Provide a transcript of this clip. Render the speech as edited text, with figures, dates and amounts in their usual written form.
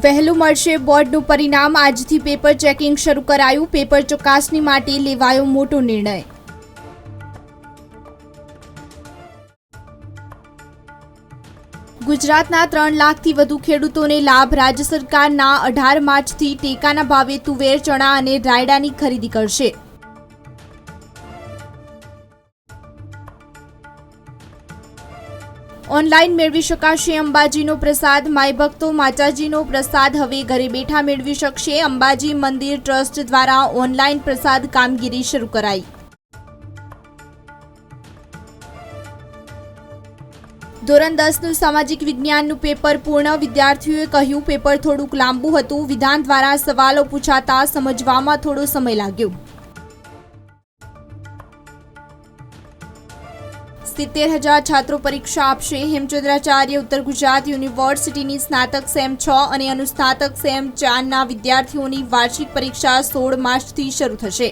વહેલું મળશે બોર્ડનું પરિણામ। આજથી પેપર ચેકિંગ શરૂ કરાયું। પેપર ચકાસણી માટે લેવાયો મોટો નિર્ણય। ગુજરાતના 3 લાખથી વધુ ખેડૂતોને લાભ। રાજ્ય સરકારના 18 માર્ચથી ટેકાના ભાવે તુવેર, ચણા અને રાયડાની ખરીદી કરશે। ઓનલાઈન મેળવી શકાશે અંબાજીનો પ્રસાદ। માય ભક્તો માતાજીનો પ્રસાદ હવે ઘરે બેઠા મેળવી શકશે। અંબાજી મંદિર ટ્રસ્ટ દ્વારા ઓનલાઈન પ્રસાદ કામગીરી શરૂ કરાઈ। ધોરણ 10નું સામાજિક વિજ્ઞાનનું પેપર પૂર્ણ। વિદ્યાર્થીઓએ કહ્યું, પેપર થોડુંક લાંબુ હતું। વિધાન દ્વારા સવાલો પૂછાતા સમજવામાં થોડો સમય લાગ્યો। 70,000 છાત્રો પરીક્ષા આપશે। હેમચંદ્રાચાર્ય ઉત્તર ગુજરાત યુનિવર્સિટીની સ્નાતક સેમ 6 અને અનુસ્નાતક સેમ 4ના વિદ્યાર્થીઓની વાર્ષિક પરીક્ષા 16 માર્ચથી શરૂ થશે।